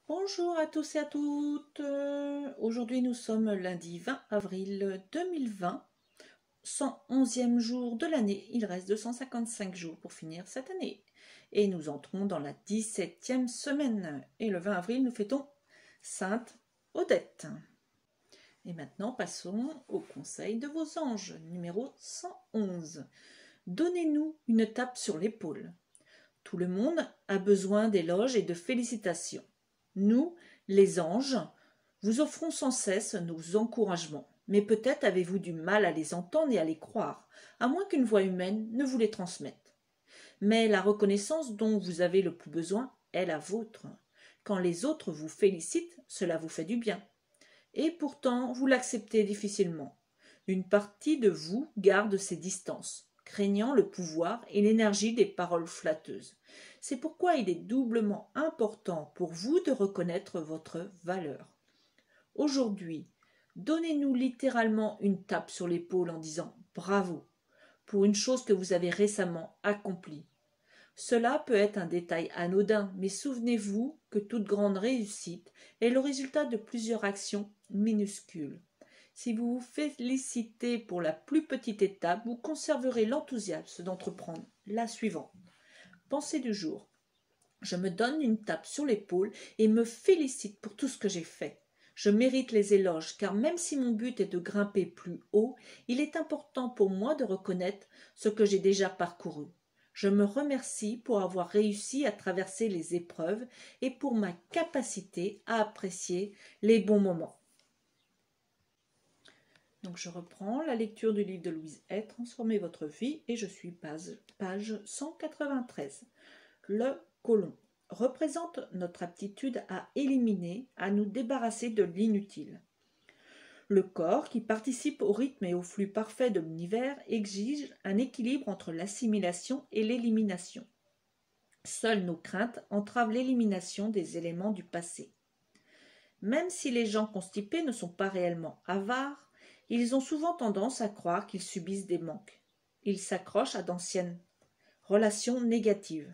Bonjour à tous et à toutes. Aujourd'hui nous sommes lundi 20 avril 2020, 111e jour de l'année. Il reste 255 jours pour finir cette année. Et nous entrons dans la 17e semaine. Et le 20 avril nous fêtons Sainte Odette. Et maintenant passons au conseil de vos anges, numéro 111. Donnez-nous une tape sur l'épaule. Tout le monde a besoin d'éloges et de félicitations. Nous, les anges, vous offrons sans cesse nos encouragements, mais peut-être avez-vous du mal à les entendre et à les croire, à moins qu'une voix humaine ne vous les transmette. Mais la reconnaissance dont vous avez le plus besoin est la vôtre. Quand les autres vous félicitent, cela vous fait du bien. Et pourtant, vous l'acceptez difficilement. Une partie de vous garde ses distances, craignant le pouvoir et l'énergie des paroles flatteuses. C'est pourquoi il est doublement important pour vous de reconnaître votre valeur. Aujourd'hui, donnez-nous littéralement une tape sur l'épaule en disant « bravo » pour une chose que vous avez récemment accomplie. Cela peut être un détail anodin, mais souvenez-vous que toute grande réussite est le résultat de plusieurs actions minuscules. Si vous vous félicitez pour la plus petite étape, vous conserverez l'enthousiasme d'entreprendre la suivante. Pensée du jour. Je me donne une tape sur l'épaule et me félicite pour tout ce que j'ai fait. Je mérite les éloges, car même si mon but est de grimper plus haut, il est important pour moi de reconnaître ce que j'ai déjà parcouru. Je me remercie pour avoir réussi à traverser les épreuves et pour ma capacité à apprécier les bons moments. Donc je reprends la lecture du livre de Louise Hay, Transformez votre vie, et je suis page 193. Le côlon représente notre aptitude à éliminer, à nous débarrasser de l'inutile. Le corps, qui participe au rythme et au flux parfait de l'univers, exige un équilibre entre l'assimilation et l'élimination. Seules nos craintes entravent l'élimination des éléments du passé. Même si les gens constipés ne sont pas réellement avares, ils ont souvent tendance à croire qu'ils subissent des manques. Ils s'accrochent à d'anciennes relations négatives.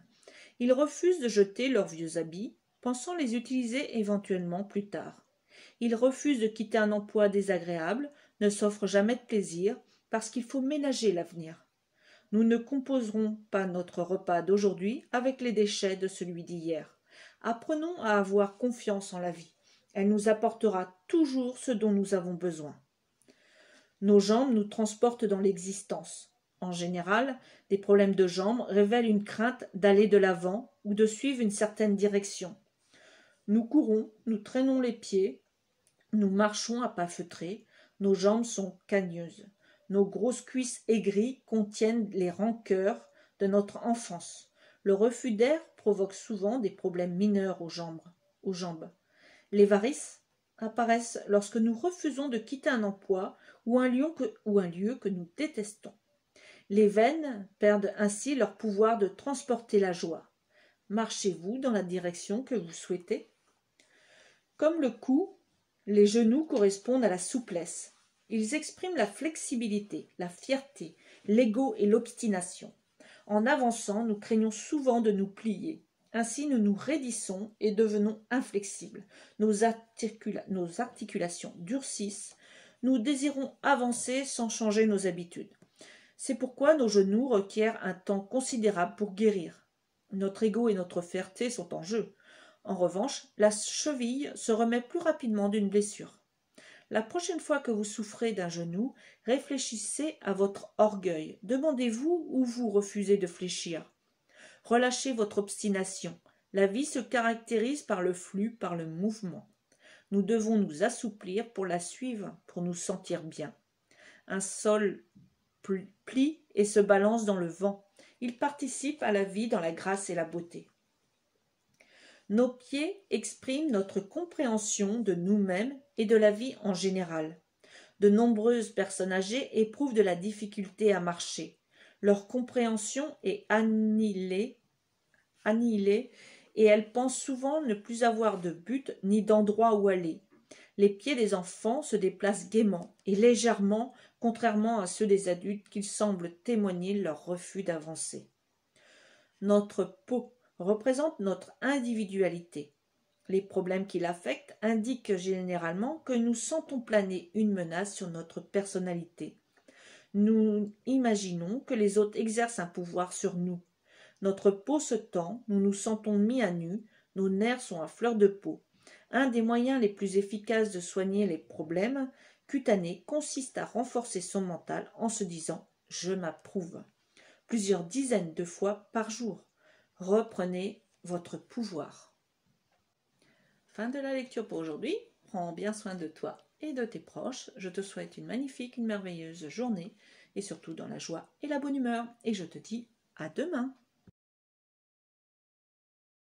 Ils refusent de jeter leurs vieux habits, pensant les utiliser éventuellement plus tard. Ils refusent de quitter un emploi désagréable, ne s'offrent jamais de plaisir, parce qu'il faut ménager l'avenir. Nous ne composerons pas notre repas d'aujourd'hui avec les déchets de celui d'hier. Apprenons à avoir confiance en la vie. Elle nous apportera toujours ce dont nous avons besoin. Nos jambes nous transportent dans l'existence. En général, des problèmes de jambes révèlent une crainte d'aller de l'avant ou de suivre une certaine direction. Nous courons, nous traînons les pieds, nous marchons à pas feutrés, nos jambes sont cagneuses. Nos grosses cuisses aigries contiennent les rancœurs de notre enfance. Le refus d'air provoque souvent des problèmes mineurs aux jambes. Les varices apparaissent lorsque nous refusons de quitter un emploi ou un lieu que nous détestons. Les veines perdent ainsi leur pouvoir de transporter la joie. Marchez-vous dans la direction que vous souhaitez? Comme le cou, les genoux correspondent à la souplesse. Ils expriment la flexibilité, la fierté, l'ego et l'obstination. En avançant, nous craignons souvent de nous plier. Ainsi, nous nous raidissons et devenons inflexibles. Nos articulations durcissent. Nous désirons avancer sans changer nos habitudes. C'est pourquoi nos genoux requièrent un temps considérable pour guérir. Notre ego et notre fierté sont en jeu. En revanche, la cheville se remet plus rapidement d'une blessure. La prochaine fois que vous souffrez d'un genou, réfléchissez à votre orgueil. Demandez-vous où vous refusez de fléchir. Relâchez votre obstination. La vie se caractérise par le flux, par le mouvement. Nous devons nous assouplir pour la suivre, pour nous sentir bien. Un sol plie et se balance dans le vent. Il participe à la vie dans la grâce et la beauté. Nos pieds expriment notre compréhension de nous-mêmes et de la vie en général. De nombreuses personnes âgées éprouvent de la difficulté à marcher. Leur compréhension est annihilée et elles pensent souvent ne plus avoir de but ni d'endroit où aller. Les pieds des enfants se déplacent gaiement et légèrement, contrairement à ceux des adultes qui semblent témoigner leur refus d'avancer. Notre peau représente notre individualité. Les problèmes qui l'affectent indiquent généralement que nous sentons planer une menace sur notre personnalité. Nous imaginons que les autres exercent un pouvoir sur nous. Notre peau se tend, nous nous sentons mis à nu, nos nerfs sont à fleur de peau. Un des moyens les plus efficaces de soigner les problèmes cutanés consiste à renforcer son mental en se disant « je m'approuve » plusieurs dizaines de fois par jour. Reprenez votre pouvoir. Fin de la lecture pour aujourd'hui. Prends bien soin de toi et de tes proches. Je te souhaite une magnifique, une merveilleuse journée et surtout dans la joie et la bonne humeur. Et je te dis à demain.